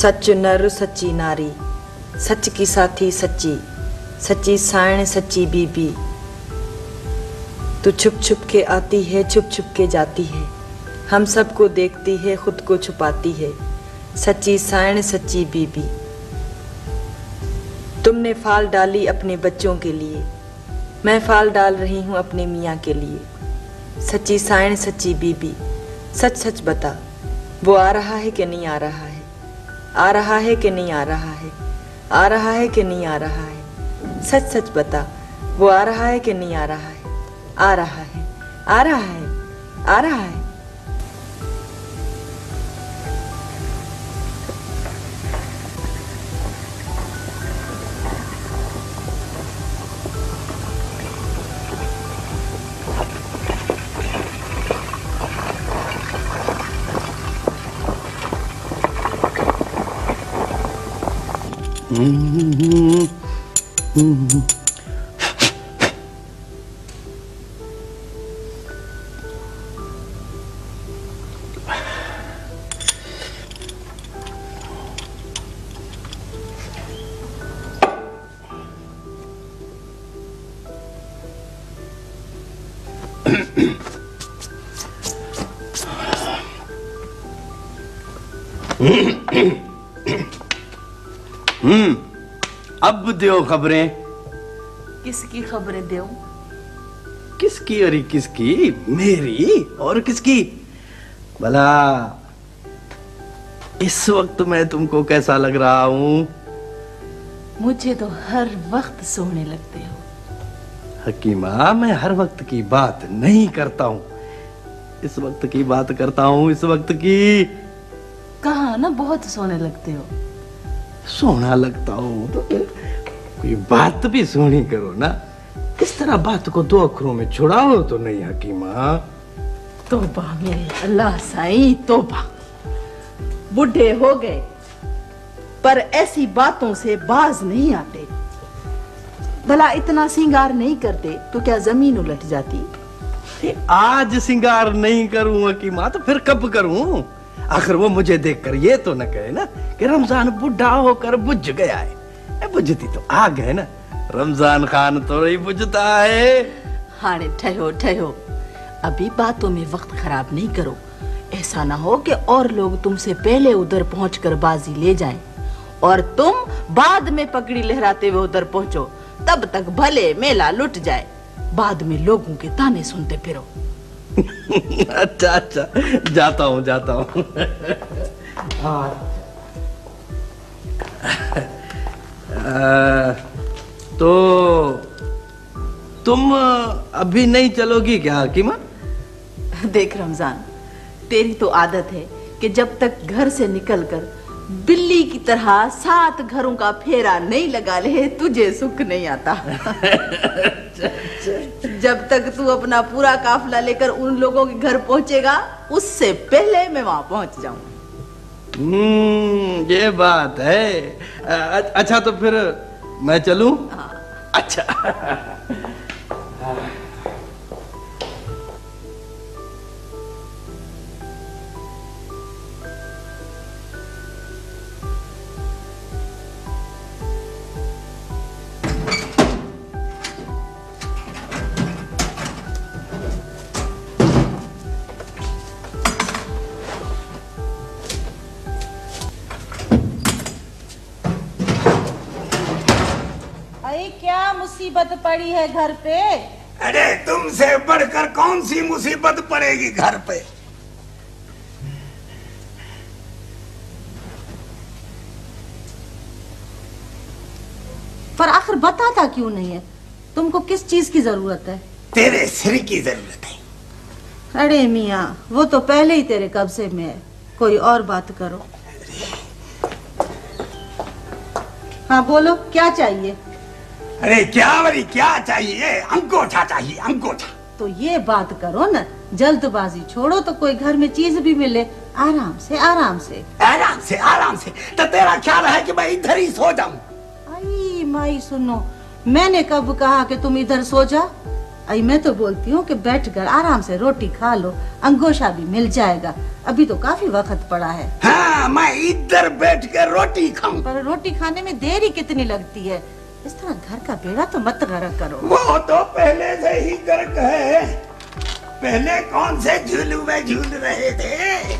सच नर सच्ची नारी, सच की साथी सच्ची, सच्ची साइण सच्ची बीबी। तू छुप छुप के आती है, छुप छुप के जाती है, हम सबको देखती है, खुद को छुपाती है, सच्ची साइण सच्ची बीबी। तुमने फाल डाली अपने बच्चों के लिए, मैं फाल डाल रही हूँ अपने मियाँ के लिए, सच्ची साइण सच्ची बीबी। सच सच बता, वो आ रहा है कि नहीं आ रहा है, आ रहा है कि नहीं आ रहा है, आ रहा है कि नहीं आ रहा है। सच सच बता, वो आ रहा है कि नहीं आ रहा है, आ रहा है, आ रहा है, आ रहा है। अब दो खबरें। किसकी खबरें दूं? किसकी? अरे किसकी? मेरी और किसकी? भला इस वक्त मैं तुमको कैसा लग रहा हूं? मुझे तो हर वक्त सोने लगते हो। हकीमा, मैं हर वक्त की बात नहीं करता हूं, इस वक्त की बात करता हूं, इस वक्त की। कहा ना बहुत सोने लगते हो। सोना लगता हूं तो कोई बात भी सोनी करो ना, इस तरह बात को दो अखरों में छुड़ाओ तो नहीं हकीमा। तौबा मेरे अल्लाह साईं, तौबा। बुढ़े हो गए पर ऐसी बातों से बाज नहीं आते। भला इतना सिंगार नहीं करते तो क्या जमीन उलट जाती? आज सिंगार नहीं करूं हकीमा तो फिर कब करूं? आखिर वो मुझे देखकर ये तो न कहे ना कि रमजान बुढ़ा होकर बुझ गया है। बुझती तो आग है ना, रमजान खान तो नहीं बुझता है। हाने ठहरो ठहरो, अभी बातों में वक्त खराब नहीं करो। ऐसा ना हो कि और लोग तुमसे पहले उधर पहुंचकर बाजी ले जाएं और तुम बाद में पगड़ी लहराते हुए उधर पहुंचो, तब तक भले मेला लुट जाए, बाद में लोगों के ताने सुनते फिरो। अच्छा अच्छा, जाता हूँ जाता हूँ। तो तुम अभी नहीं चलोगी क्या हकीमा? देख रमजान, तेरी तो आदत है कि जब तक घर से निकलकर बिल्ली की तरह 7 घरों का फेरा नहीं लगा ले, तुझे सुख नहीं आता। जब तक तू अपना पूरा काफिला लेकर उन लोगों के घर पहुंचेगा, उससे पहले मैं वहां पहुंच जाऊं। ये बात है। अच्छा तो फिर मैं चलूं? हाँ। अच्छा। क्या मुसीबत पड़ी है घर पे? अरे तुमसे बढ़कर कौन सी मुसीबत पड़ेगी घर पे? पर आखिर बताता क्यों नहीं है? तुमको किस चीज की जरूरत है? तेरे सिर की जरूरत है। अरे मियाँ, वो तो पहले ही तेरे कब्जे में है, कोई और बात करो। हाँ बोलो, क्या चाहिए? अरे क्या चाहिए? अंगूठा चाहिए, अंगूठा। तो ये बात करो ना, जल्दबाजी छोड़ो तो कोई घर में चीज भी मिले, आराम से आराम से। आराम से आराम से? तो तेरा ख्याल है कि मैं इधर ही सो जाऊं? आई माई सुनो, मैंने कब कहा कि तुम इधर सो जा? आई मैं तो बोलती हूँ कि बैठकर आराम से रोटी खा लो, अंगोशा भी मिल जाएगा। अभी तो काफी वक्त पड़ा है। हाँ, मैं इधर बैठ कर रोटी खाऊं। पर रोटी खाने में देरी कितनी लगती है? इस तरह घर का बेड़ा तो मत गर्क करो। वो तो पहले से ही गर्क है। पहले कौन से झूलू में झूल रहे थे?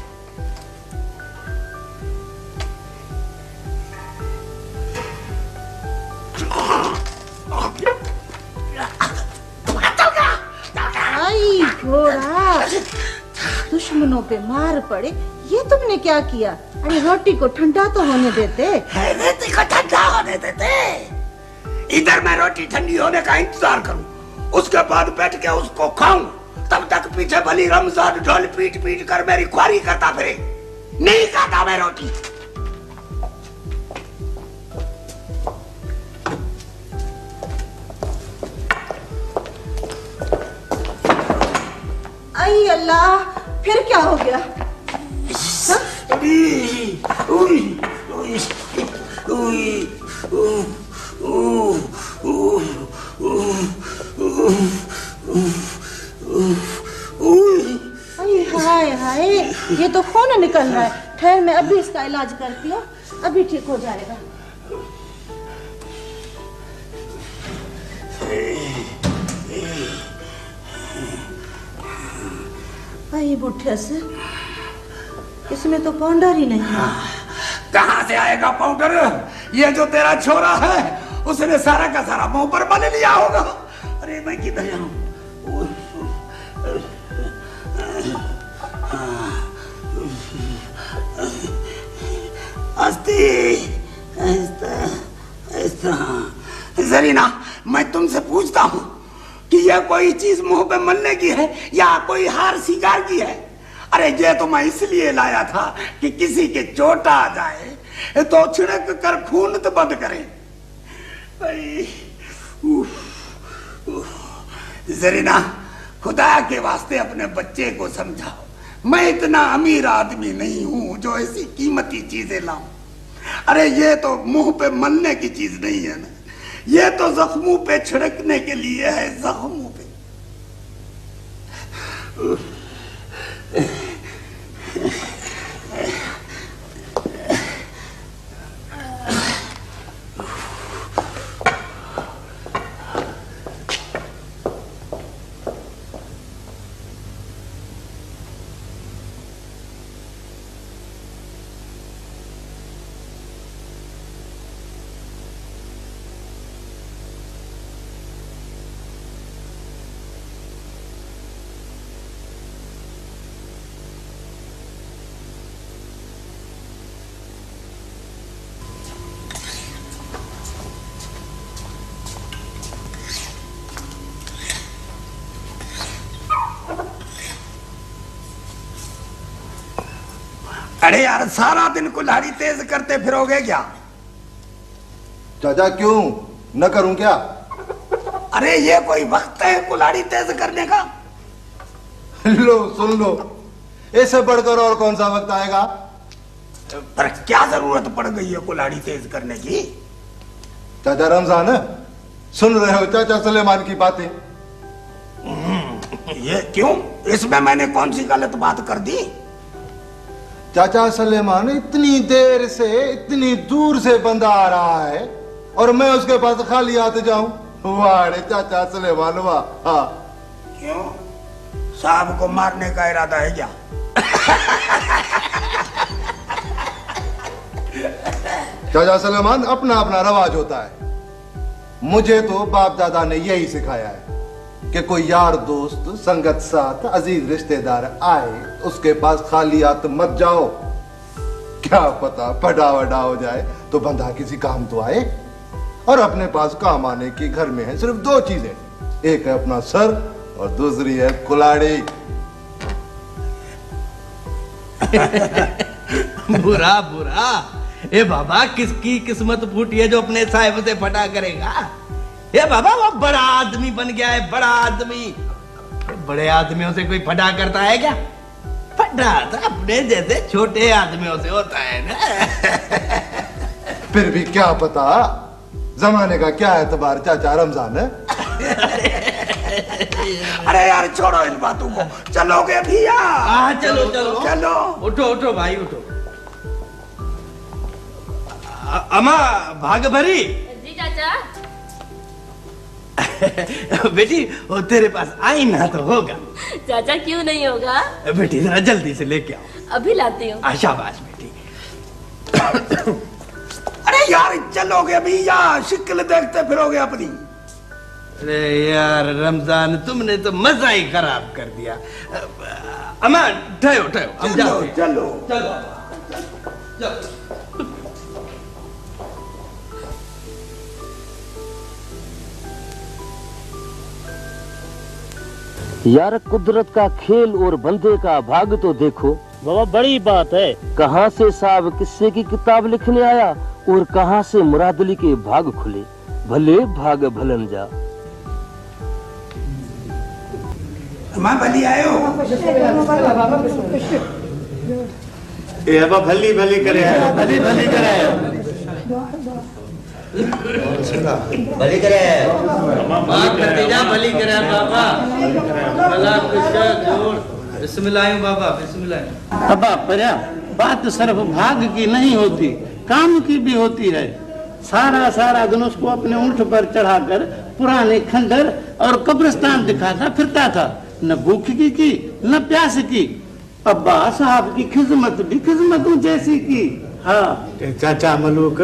आई घोड़ा, दुश्मनों पे मार पड़े, ये तुमने क्या किया? अरे रोटी को ठंडा तो होने देते। रोटी को ठंडा होने देते। इधर मैं रोटी ठंडी होने का इंतजार करूं, उसके बाद बैठ के उसको खाऊं। तब तक पीछे भली रमजान ढोल पीट पीट कर मेरी ख्वारी करता फिरे। नहीं खाता मैं रोटी। आई अल्लाह, फिर क्या हो गया? हाय हाय, ये तो खून निकल रहा है। ठहर, मैं अभी इसका इलाज करती हूँ, अभी ठीक हो जाएगा। भाई बुढ़े से, इसमें तो पाउडर ही नहीं है। कहाँ से आएगा पाउडर? ये जो तेरा छोरा है उसने सारा का सारा मुंह पर मल लिया होगा। अरे मैं किधर जाऊं? जरीना, मैं तुमसे पूछता हूँ कि यह कोई चीज मुंह पे मलने की है या कोई हार सिगार की है? अरे ये तो मैं इसलिए लाया था कि किसी के चोट आ जाए तो छिड़क कर खून तो बंद करे। जरीना, खुदा के वास्ते अपने बच्चे को समझाओ। मैं इतना अमीर आदमी नहीं हूं जो ऐसी कीमती चीजें लाऊं। अरे ये तो मुंह पे मलने की चीज नहीं है ना, ये तो जख्मों पे छिड़कने के लिए है, जख्मों पे। अरे यार, सारा दिन कुल्हाड़ी तेज करते फिरोगे क्या? चाचा क्यों न करूं क्या? अरे ये कोई वक्त है कुल्हाड़ी तेज करने का? लो सुन लो, इससे बढ़कर और कौन सा वक्त आएगा? पर क्या जरूरत पड़ गई है कुल्हाड़ी तेज करने की? चाचा रमजान, सुन रहे हो चाचा सुलेमान की बातें? ये क्यों? इसमें मैंने कौन सी गलत बात कर दी? चाचा सुलेमान इतनी देर से इतनी दूर से बंदा आ रहा है और मैं उसके पास खाली हाथ जाऊं? वाह रे चाचा सुलेमान वाह। हाँ, क्यों? साहब को मारने का इरादा है क्या? चाचा सुलेमान, अपना अपना रवाज होता है। मुझे तो बाप दादा ने यही सिखाया है कि कोई यार दोस्त संगत साथ अजीज रिश्तेदार आए उसके पास खाली हाथ मत जाओ। क्या पता पड़ा वड़ा हो जाए तो बंदा किसी काम तो आए। और अपने पास काम आने की घर में है सिर्फ दो चीजें, एक है अपना सर और दूसरी है कुल्हाड़ी। बुरा बुरा, ए बाबा किसकी किस्मत फूटी है जो अपने साहिब से फटा करेगा? ये बाबा वो बड़ा आदमी बन गया है, बड़ा आदमी। बड़े आदमियों से कोई फटा करता है क्या? फटा तो अपने जैसे छोटे आदमियों से होता है ना। फिर भी क्या पता जमाने का क्या एतबार चाचा रमजान है। अरे यार छोड़ो इन बातों को, चलोगे भैया? चलो चलो चलो। उठो उठो भाई उठो। अम्मा भाग भरी। जी चाचा। बेटी वो तेरे पास आई ना तो होगा। चाचा क्यों नहीं होगा? बेटी जरा जल्दी से लेके आओ। अभी लाती हूँ। शाबाश बेटी। अरे यार चलोगे भैया, शक्ल देखते फिरोगे अपनी। अरे यार रमजान तुमने तो मजा ही खराब कर दिया। अम्मा ठहरो ठहरो, हम चलो जाते हैं। चलो चलो चलो। यार कुदरत का खेल और बंदे का भाग तो देखो। बाबा बड़ी बात है। कहाँ से साहब किस्से की किताब लिखने आया और कहाँ से मुराद अली के भाग खुले। भले भाग भलन जा। मैं भली आयो। ए अब भली भली करे, भली भली करे, भली करे। भतीजा भली करे बाबा। भला कुछ जोर। बिस्मिल्लाह बाबा बिस्मिल्लाह। बाबा पर्या बात सिर्फ भाग की नहीं होती, काम की भी होती है। सारा दिन उसको अपने ऊंट पर चढ़ाकर पुराने खंडर और कब्रिस्तान दिखाता फिरता था। न भूख की न प्यास की। अब्बा साहब की खिदमत भी खिदमतों जैसी की। हाँ चाचा मलूक,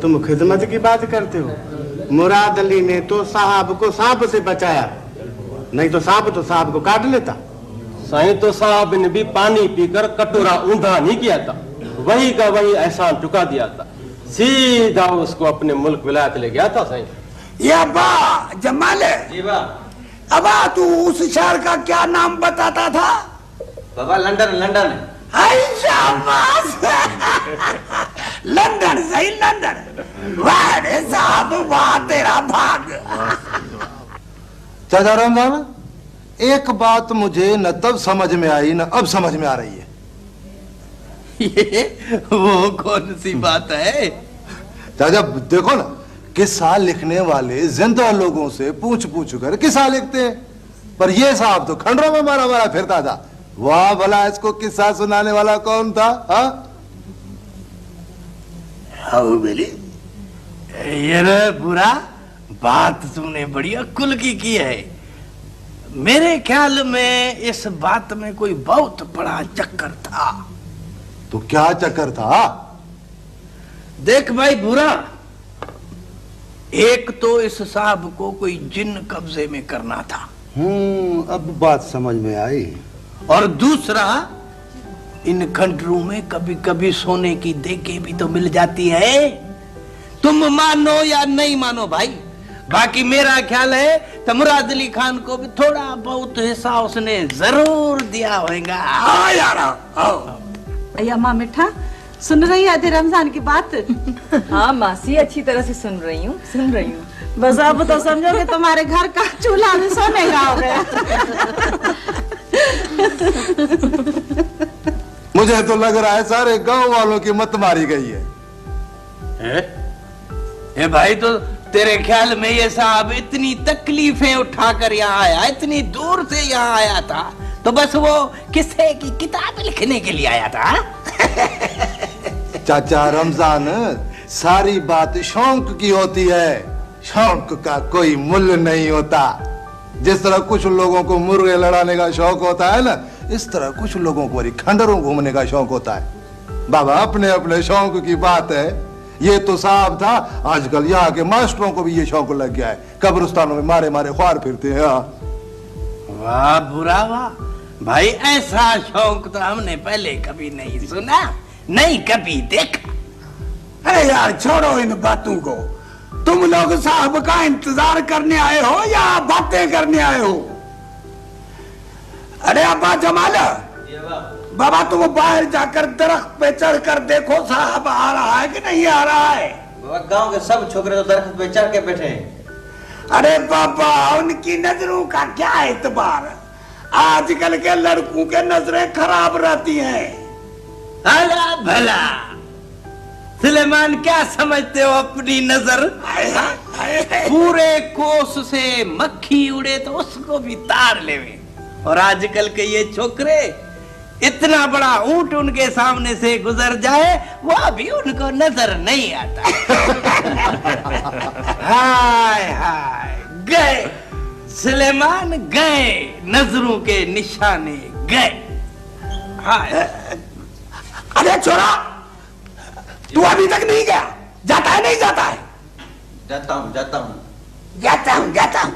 तुम खिदमत की बात करते हो। मुराद अली ने तो साहब को सांप से बचाया, नहीं तो सांप तो साहब को काट लेता। साईं तो साहब ने भी पानी पीकर कटोरा ऊंधा नहीं किया था, वही का वही एहसान चुका दिया था। सीधा उसको अपने मुल्क विलायत ले गया था साईं। ये अब्बा जमाल है। जी बा। अबा तू उस शहर का क्या नाम बताता था? बाबा लंदन लंदन। हाय शाबाश। लंदन सही लंदन। वाह रे साहब वाह तेरा भाग। चाचा रमजान, एक बात मुझे न तब समझ में आई न अब समझ में आ रही है। ये वो कौन सी बात है? चाचा देखो ना, किस्सा लिखने वाले जिंदा लोगों से पूछ कर किस्सा लिखते हैं, पर ये साहब तो खंडरों में मारा फिरता था। वाह भला इसको किस्सा सुनाने वाला कौन था? ये रे बुरा बात तुमने बड़ी अक्ल की है। मेरे ख्याल में इस बात में कोई बहुत बड़ा चक्कर था। तो क्या चक्कर था? देख भाई बुरा, एक तो इस साहब को कोई जिन कब्जे में करना था। अब बात समझ में आई। और दूसरा, इन खंडरों में कभी कभी सोने की देके भी तो मिल जाती है। तुम मानो या नहीं मानो भाई, बाकी मेरा ख्याल है तो मुराद अली खान को भी थोड़ा बहुत हिस्सा उसने जरूर दिया होगा। हाँ यार आओ। अया माँ मिठा, सुन रही है आधे रमजान की बात? हाँ मासी, अच्छी तरह से सुन रही हूँ। बस अब तो समझो कि तुम्हारे घर का चूल्हा भी सोने का हो गया। मुझे तो लग रहा है सारे गांव वालों की मत मारी गई है। ए भाई, तो तेरे ख्याल में ये साहब इतनी तकलीफें उठाकर यहाँ आया, इतनी दूर से यहाँ आया था, तो बस वो किस्से की किताब लिखने के लिए आया था? चाचा रमजान, सारी बात शौक की होती है। शौक का कोई मूल्य नहीं होता। जिस तरह कुछ लोगों को मुर्गे लड़ाने का शौक होता है ना, इस तरह कुछ लोगों को खंडरों घूमने का शौक होता है। बाबा अपने अपने शौक की बात है। ये तो साहब था, आजकल यहाँ के मास्टरों को भी ये शौक लग गया है। कब्रिस्तानों में मारे ख्वार फिरते हैं। वाह बुरा वाह भाई, ऐसा शौक तो हमने पहले कभी नहीं सुना, नहीं कभी देखा। अरे यार छोड़ो इन बातों को। तुम लोग साहब का इंतजार करने आए हो या बातें करने आए हो? अरे अब्बा जमाल, बाबा तुम बाहर जाकर दरख्त पे चढ़कर देखो साहब आ रहा है कि नहीं आ रहा है। गांव के सब छोकरे तो दरख्त पे चढ़ के बैठे हैं। अरे बाबा, उनकी नजरों का क्या एतबार? आजकल के लड़कों के नजरें खराब रहती हैं। अला भला सुलेमान, क्या समझते हो अपनी नजर? पूरे कोस से मक्खी उड़े तो उसको भी तार लेवे। और आजकल के ये छोकरे, इतना बड़ा ऊंट उनके सामने से गुजर जाए वो भी उनको नजर नहीं आता। हाय हाय, गए सुलेमान, गए नजरों के निशाने गए। हाय। अरे छोरा, तू अभी तक नहीं गया? जाता है नहीं जाता है? जाता हूँ जाता हूँ जाता हूँ जाता हूँ।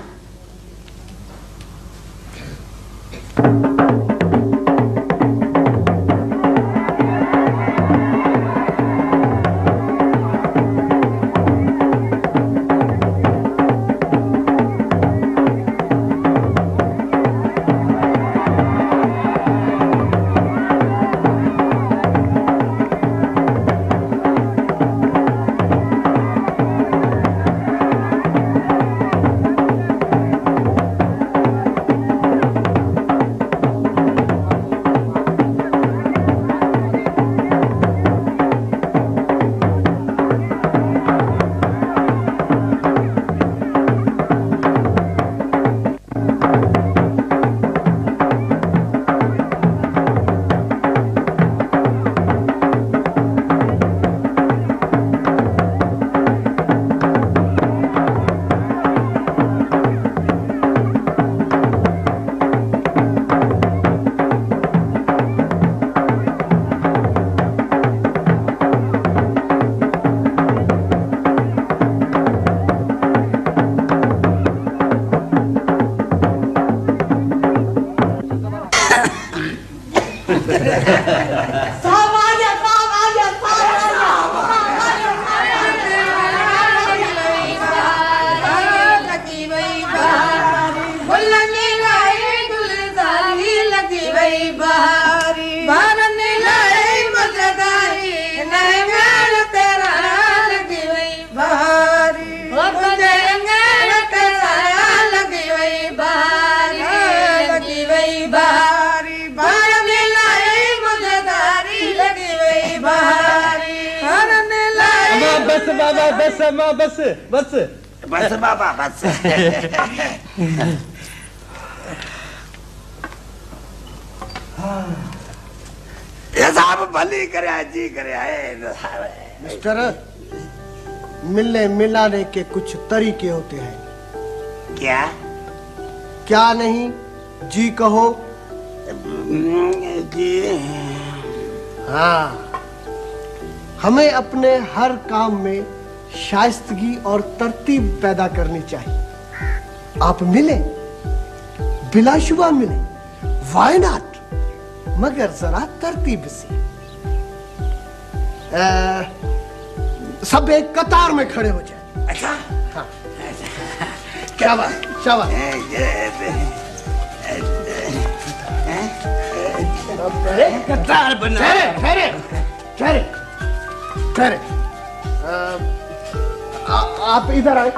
बस बाबा, बस अम्मा, बस बस बस बाबा बस। ये साहब भली करे जी करे। मिस्टर, मिलने मिलाने के कुछ तरीके होते हैं। क्या? क्या नहीं, जी कहो। जी हाँ, हमें अपने हर काम में शाइस्तगी और तरतीब पैदा करनी चाहिए। आप मिले, बिलाशुबा मिले, व्हाई नॉट, मगर जरा तरतीब से। सब एक कतार में खड़े हो जाए। अच्छा हाँ। शाबाश शाबाश। कतार बना। ठहरे ठहरे ठहरे। आप इधर आए,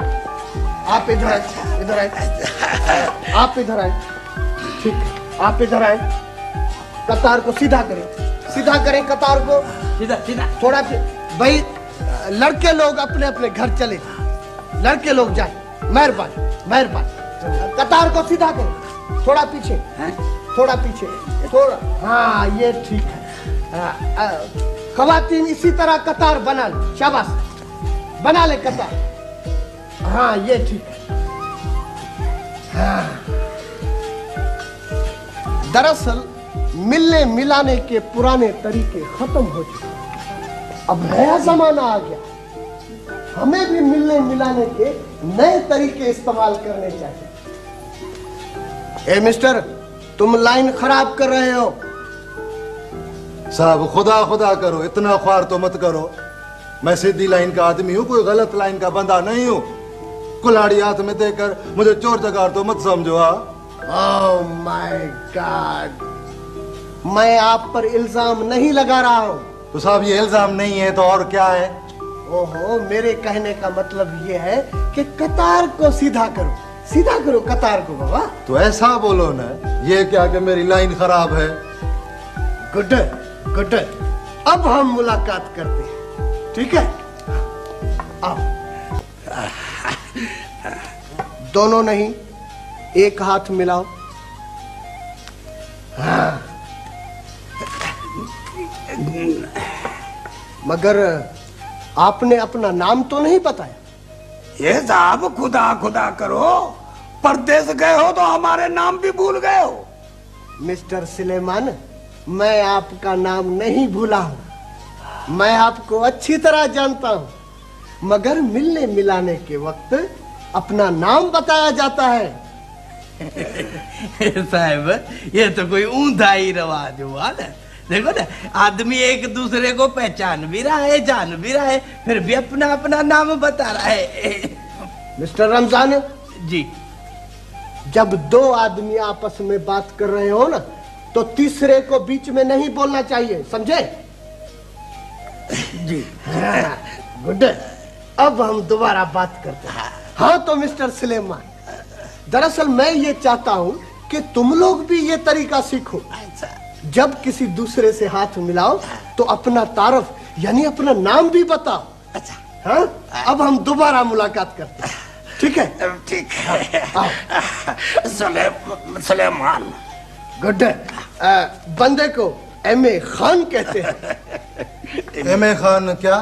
आप इधर आए, इधर आए, आप इधर आए। ठीक है, आप इधर आए। कतार को सीधा करें, सीधा करें कतार को, सीधा सीधा। थोड़ा भाई, लड़के लोग अपने अपने घर चले, लड़के लोग जाए, मेहरबानी मेहरबानी। कतार को सीधा करें, थोड़ा पीछे, थोड़ा पीछे, थोड़ा। हाँ, ये ठीक है। खवातीन इसी तरह कतार बना ले। शाबाश, बना ले कतार। हाँ, ये ठीक है। हाँ। दरअसल मिलने मिलाने के पुराने तरीके खत्म हो चुके, अब नया जमाना आ गया। हमें भी मिलने मिलाने के नए तरीके इस्तेमाल करने चाहिए। ए मिस्टर, तुम लाइन खराब कर रहे हो। साहब खुदा खुदा करो, इतना ख्वार तो मत करो। मैं सीधी लाइन का आदमी हूँ, कोई गलत लाइन का बंदा नहीं हूँ। कुल्हाड़ी हाथ में देकर मुझे चोर चकार तो मत समझो। ओह माय गॉड, मैं आप पर इल्जाम नहीं लगा रहा हूँ। तो साहब ये इल्जाम नहीं है तो और क्या है? ओहो, मेरे कहने का मतलब ये है कि कतार को सीधा करो, सीधा करो कतार को बाबा। तो ऐसा बोलो ना, ये क्या कि मेरी लाइन खराब है। गुड गुड, अब हम मुलाकात करते हैं, ठीक है? आओ। दोनों नहीं, एक हाथ मिलाओ। हाँ। मगर आपने अपना नाम तो नहीं बताया। ये साहब खुदा खुदा करो, परदेश गए हो तो हमारे नाम भी भूल गए हो। मिस्टर सुलेमान, मैं आपका नाम नहीं भूला हूं, मैं आपको अच्छी तरह जानता हूं, मगर मिलने मिलाने के वक्त अपना नाम बताया जाता है। साहब, ये तो कोई ऊंधा ही रवाज हुआ ना। देखो ना, आदमी एक दूसरे को पहचान भी रहा है, जान भी रहा है, फिर भी अपना अपना नाम बता रहा है। मिस्टर रमजान जी, जब दो आदमी आपस में बात कर रहे हो ना, तो तीसरे को बीच में नहीं बोलना चाहिए, समझे? जी। गुड। अब हम दोबारा बात करते हैं। हाँ तो मिस्टर सुलेमान, दरअसल मैं ये चाहता हूँ कि तुम लोग भी ये तरीका सीखो। जब किसी दूसरे से हाथ मिलाओ तो अपना तारफ यानी अपना नाम भी बताओ। अच्छा। हाँ, अब हम दोबारा मुलाकात करते हैं, ठीक है? ठीक है। सुलेमान। गुड। बंदे को एम.ए. खान कहते हैं। एम.ए. खान क्या?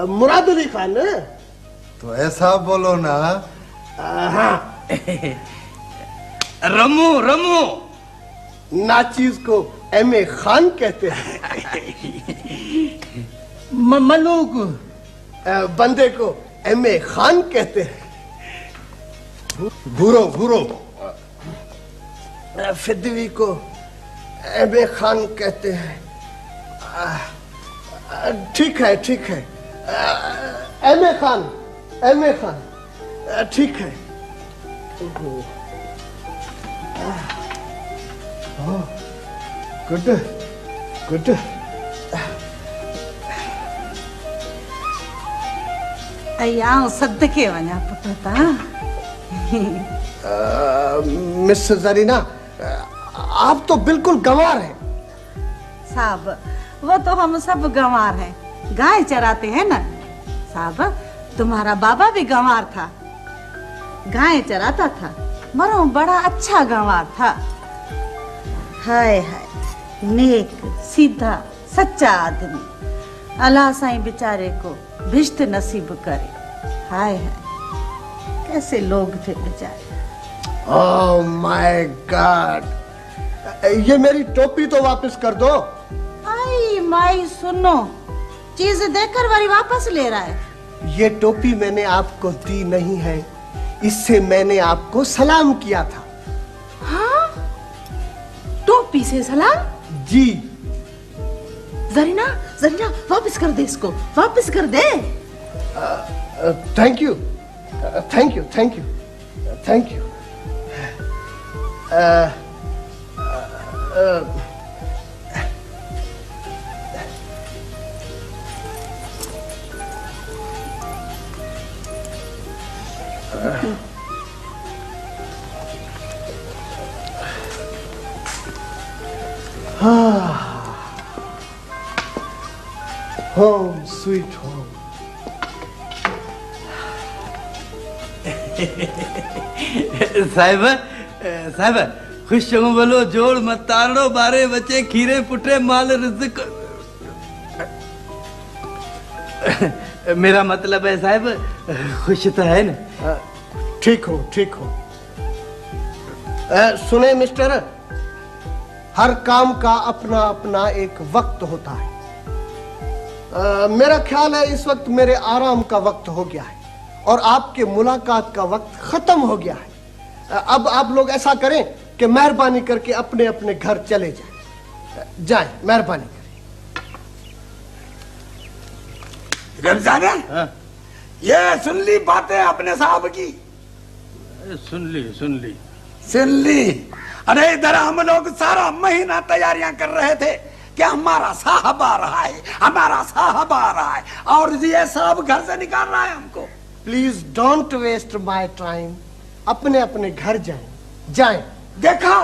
मुराद अली खान। तो ऐसा बोलो ना। हाँ। रमू रमू। नाचीज को एम.ए. खान कहते हैं। मलूक। बंदे को एम.ए. खान कहते हैं। घूरो घूरो। फिदवी को एम.ए. खान कहते हैं। ठीक है, ठीक है। एम.ए. खान, एम.ए. खान, ठीक है। Good good. अयां सदके वञा पुटता। मिस जरीना, आप तो बिल्कुल गंवार हैं। साहब, वो तो हम सब गंवार हैं, गाय चराते हैं ना। साहब, तुम्हारा बाबा भी गंवार था, गाय चराता था, मरो बड़ा अच्छा गंवार था। हाय हाय, नेक सीधा सच्चा आदमी। अल्लाह साईं बेचारे को भिष्ट नसीब करे। हाय हाय, कैसे लोग थे बेचारे। ओह माय गॉड, ये मेरी टोपी तो वापस कर दो। आई माई, सुनो, चीज देकर वाली वापस ले रहा है। ये टोपी मैंने आपको दी नहीं है, इससे मैंने आपको सलाम किया था। हाँ? टोपी से सलाम? जी। जरीना, जरीना, वापस कर दे इसको, वापस कर दे। Thank you, thank you, thank you, thank you. Home sweet home. साहिब, साहिब, खुश हूँ बोलो, जोड़ मत तारो, बारे बचे खीरे पुटे माल रिज़्क़। मेरा मतलब है साहिब, खुश तो है ना? ठीक हो, ठीक हो। सुने मिस्टर, हर काम का अपना अपना एक वक्त होता है। मेरा ख्याल है इस वक्त मेरे आराम का वक्त हो गया है और आपके मुलाकात का वक्त खत्म हो गया है। अब आप लोग ऐसा करें कि मेहरबानी करके अपने अपने घर चले जाएं। जाएं, मेहरबानी करें। रमजान, ये सुन ली बातें अपने साहब की? सुन ली, सुन ली, सुन ली। अरे इधर हम लोग सारा महीना तैयारियां कर रहे थे कि हमारा साहब आ रहा है, हमारा साहब आ रहा है, और ये साहब घर से निकाल रहा है हमको। Please don't waste my time. अपने अपने घर जाएं, जाएं। देखा,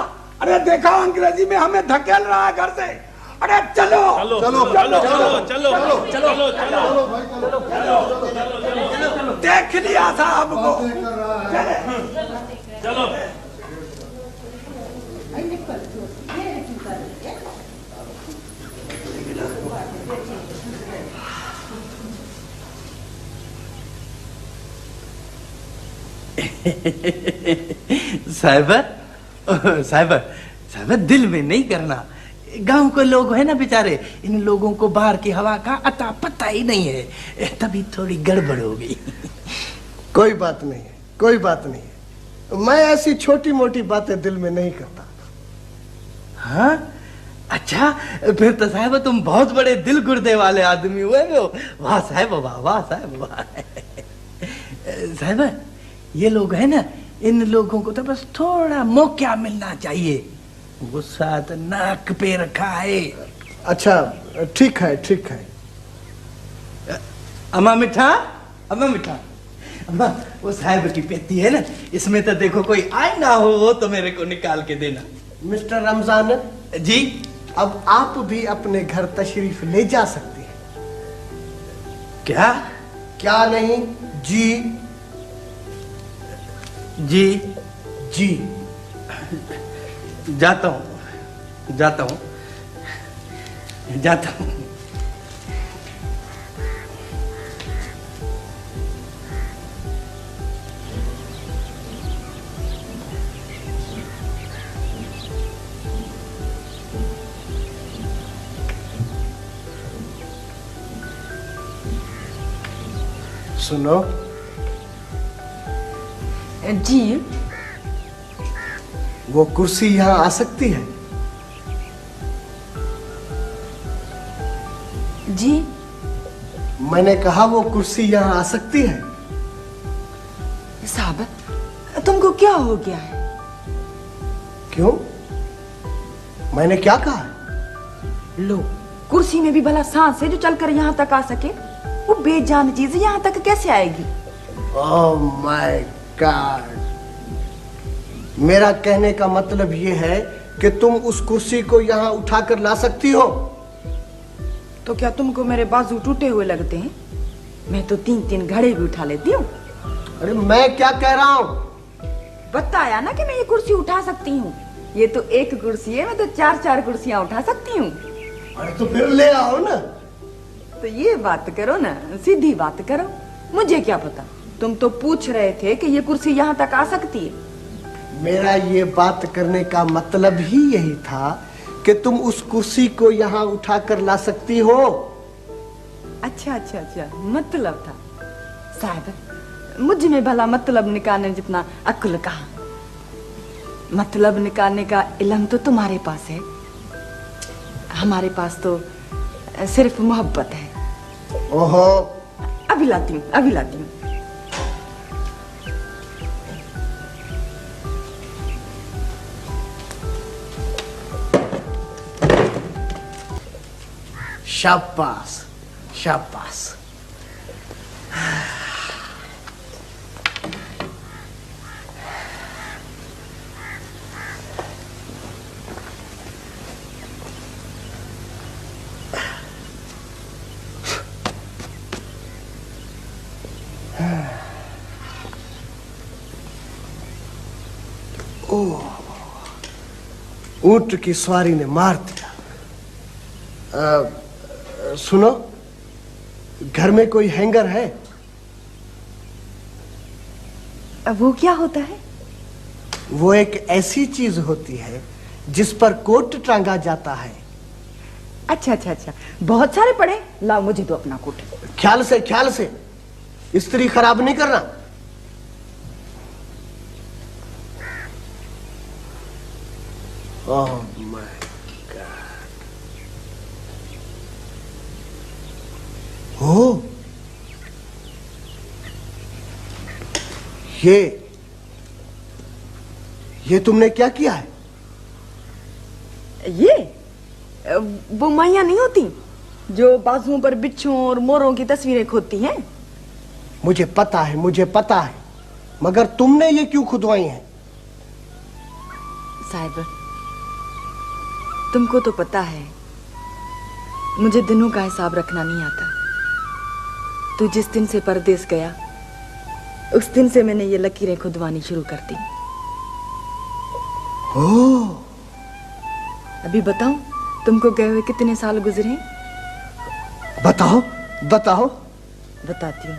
अरे देखा, अंग्रेजी में हमें धकेल रहा है घर से। अरे चलो चलो चलो देख लिया साहब को। चलो साहब दिल में नहीं करना। गांव के लोग है ना बेचारे, इन लोगों को बाहर की हवा का अता पता ही नहीं है, तभी थोड़ी गड़बड़ हो गई। कोई बात नहीं है, कोई बात नहीं है। मैं ऐसी छोटी मोटी बातें दिल में नहीं करता। हाँ अच्छा, फिर तो साहब तुम बहुत बड़े दिल गुर्दे वाले आदमी हुए हो। वाह साहब वाह, वाह साहब वाह। साहब ये लोग है ना, इन लोगों को तो बस थोड़ा मौका मिलना चाहिए। गुस्सा तो नाक पे रखा है। अच्छा ठीक है, ठीक है। अम्मा मिठा, अम्मा मिठा, अम्मा वो साहब की पेटी है ना, इसमें तो देखो कोई आए ना हो, वो तो मेरे को निकाल के देना। मिस्टर रमजान जी, अब आप भी अपने घर तशरीफ ले जा सकते हैं। क्या? क्या नहीं? जी जी जी। जाता हूँ, जाता हूँ, जाता हूँ। सुनो जी, वो कुर्सी यहाँ आ सकती है? जी मैंने कहा वो कुर्सी यहाँ आ सकती है। साहब तुमको क्या हो गया है? क्यों? मैंने क्या कहा? लो, कुर्सी में भी भला सांस है जो चलकर यहाँ तक आ सके? वो बेजान चीज यहाँ तक कैसे आएगी? ओह माय गॉड, मेरा कहने का मतलब ये है कि तुम उस कुर्सी को यहाँ उठाकर ला सकती हो। तो क्या तुमको मेरे बाजू टूटे हुए लगते हैं? मैं तो 3-3 घड़े भी उठा लेती हूँ। अरे मैं क्या कह रहा हूँ? बताया ना कि मैं ये कुर्सी उठा सकती हूँ। ये तो एक कुर्सी है, मैं तो 4-4 कुर्सियाँ उठा सकती हूँ। अरे तो फिर ले आओ ना। तो ये बात करो ना, सीधी बात करो। मुझे क्या पता, तुम तो पूछ रहे थे कि ये कुर्सी यहाँ तक आ सकती है। मेरा ये बात करने का मतलब ही यही था कि तुम उस कुर्सी को यहाँ उठाकर ला सकती हो। अच्छा अच्छा अच्छा, मतलब था। साहब मुझ में भला मतलब निकालने जितना अक्ल कहाँ? मतलब निकालने का इल्म तो तुम्हारे पास है, हमारे पास तो सिर्फ मोहब्बत है। ओहो, अभी लाती हूँ, अभी लाती हूँ। शाबाश शाबाश। ऊंट की सवारी ने मार दिया। सुनो, घर में कोई हैंगर है? वो क्या होता है? वो एक ऐसी चीज होती है जिस पर कोट टांगा जाता है। अच्छा अच्छा अच्छा, बहुत सारे पड़े, लाओ मुझे दो अपना कोट। ख्याल से, ख्याल से, इस्त्री खराब नहीं करना। Oh my God. हो, ये तुमने क्या किया है? ये वो माइयां नहीं होती जो बाजुओं पर बिच्छों और मोरों की तस्वीरें खोदती हैं? मुझे पता है, मुझे पता है, मगर तुमने ये क्यों खुदवाई हैं? साहिब, तुमको तो पता है मुझे दिनों का हिसाब रखना नहीं आता। तू जिस दिन से परदेस गया उस दिन से मैंने ये लकीरें खुदवानी शुरू कर दी। ओह, अभी बताऊं तुमको गए हुए कितने साल गुजरे? बताओ बताओ। बताती हूँ।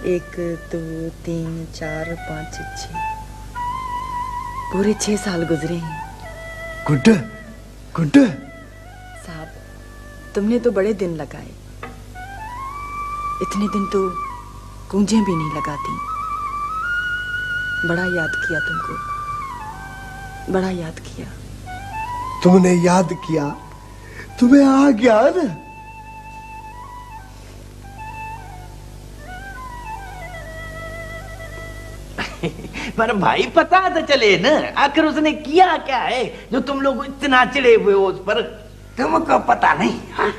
1 2 3 4 5 6 पूरे 6 साल गुजरे हैं। Good good. साहब, तुमने तो बड़े दिन लगाए। इतने दिन तो गूंजें भी नहीं लगाती। बड़ा याद किया तुमको, बड़ा याद किया। तुमने याद किया, तुम्हें आ गया ना। पर भाई पता तो चले ना, आखिर उसने किया क्या है जो तुम लोग इतना चिड़े हुए हो उस पर? तुमको पता नहीं? हाँ?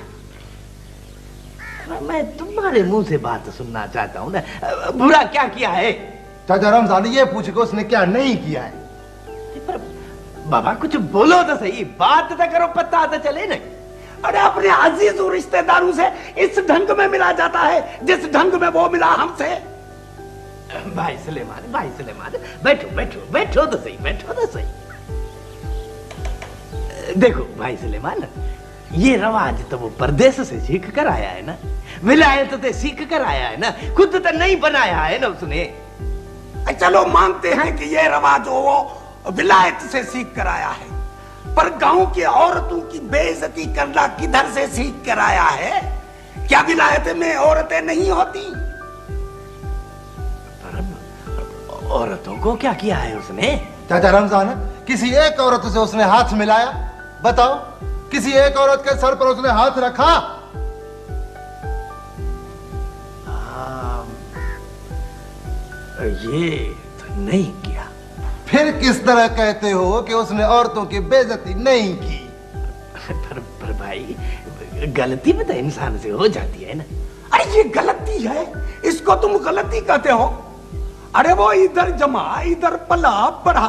मैं तुम्हारे मुंह से बात सुनना चाहता हूँ ना। बुरा क्या किया है? चाचा रमजान ये पूछ के उसने क्या नहीं किया है। पर बाबा कुछ बोलो तो सही, बात तो करो, पता तो चले ना। अरे अपने अजीज और रिश्तेदारों से इस ढंग में मिला जाता है जिस ढंग में वो मिला हमसे। भाई सुलेमान, भाई सुलेमान, बैठो बैठो बैठो तो सही, बैठो तो सही। देखो भाई सुलेमान, ये रवाज तो वो परदेश से सीख कर आया है ना, विलायत से सीख कर आया है ना, खुद तो नहीं बनाया है ना उसने। चलो मानते हैं कि ये रवाज वो विलायत से सीख कर आया है, पर गांव की औरतों की बेइज्जती करना किधर से सीख कर आया है? क्या विलायत में औरतें नहीं होती? औरतों को क्या किया है उसने? चाचा रमजान, किसी एक औरत से उसने हाथ मिलाया? बताओ, किसी एक औरत के सर पर उसने हाथ रखा? ये तो नहीं किया। फिर किस तरह कहते हो कि उसने औरतों की बेइज्जती नहीं की? पर भाई, गलती भी तो इंसान से हो जाती है ना। अरे ये गलती है, इसको तुम गलती कहते हो? अरे वो इधर जमा इधर पला बढ़ा,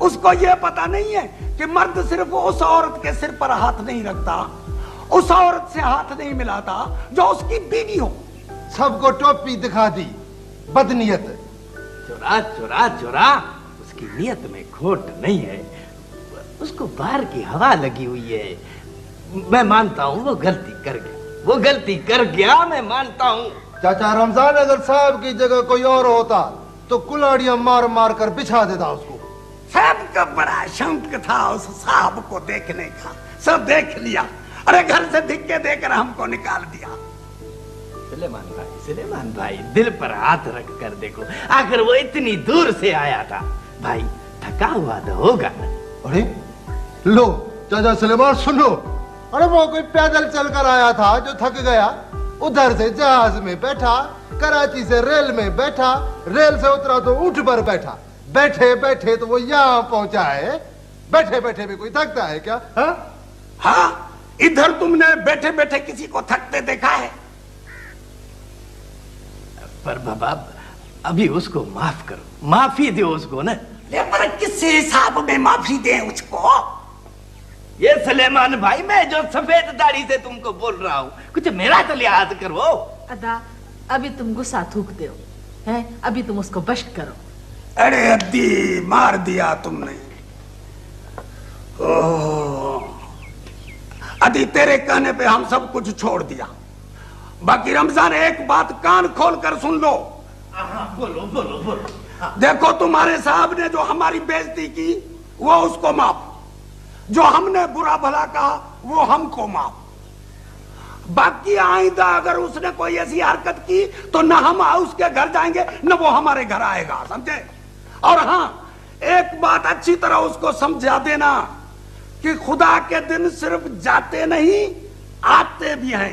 उसको ये पता नहीं है कि मर्द सिर्फ उस औरत के सिर पर हाथ नहीं रखता, उस औरत से हाथ नहीं मिलाता जो उसकी बीवी हो। सबको टोपी दिखा दी, बदनीयत। चुरा चुरा चुरा, उसकी नियत में खोट नहीं है, उसको बाहर की हवा लगी हुई है। मैं मानता हूँ वो गलती कर गया, वो गलती कर गया, मैं मानता हूँ। चाचा रमजान, अगर साहब की जगह कोई और होता तो कुल्हाड़ियां मार मार कर बिछा देता उसको। साहब का बड़ा शौक था उस साहब को देखने का, सब देख लिया। अरे घर से धिक्के देकर हमको निकाल दिया। सुलेमान भाई, दिल पर हाथ रख कर देखो, आखिर वो इतनी दूर से आया था। भाई थका हुआ तो होगा ना। अरे लो चाचा सुलेमान, सुनो, अरे वो कोई पैदल चलकर आया था जो थक गया, उधर से जहाज में बैठा, कराची से रेल में बैठा, रेल से उतरा तो ऊंट पर बैठा, बैठे बैठे तो वो यहाँ पहुंचा है। बैठे बैठे भी कोई थकता है क्या? हाँ, इधर तुमने बैठे बैठे किसी को थकते देखा है? पर बाबा, अभी उसको माफ करो, माफी दो उसको ना। पर किस हिसाब में माफी दें उसको? ये सुलेमान भाई, मैं जो सफेद दाढ़ी से तुमको बोल रहा हूँ, कुछ मेरा तो लिहाज करो। अदा, अभी तुम गुस्सा थूक दो, हैं? अभी तुम उसको बश्त करो। अरे अद्दी, मार दिया तुमने। अदी, तेरे कहने पे हम सब कुछ छोड़ दिया। बाकी रमजान, एक बात कान खोल कर सुन लो। बोलो बोलो बोलो। देखो, तुम्हारे साहब ने जो हमारी बेइज्जती की वो उसको माफ, जो हमने बुरा भला कहा वो हमको माफ। बाकी आइंदा अगर उसने कोई ऐसी हरकत की तो न हम उसके घर जाएंगे न वो हमारे घर आएगा, समझे? और हाँ, एक बात अच्छी तरह उसको समझा देना कि खुदा के दिन सिर्फ जाते नहीं, आते भी हैं।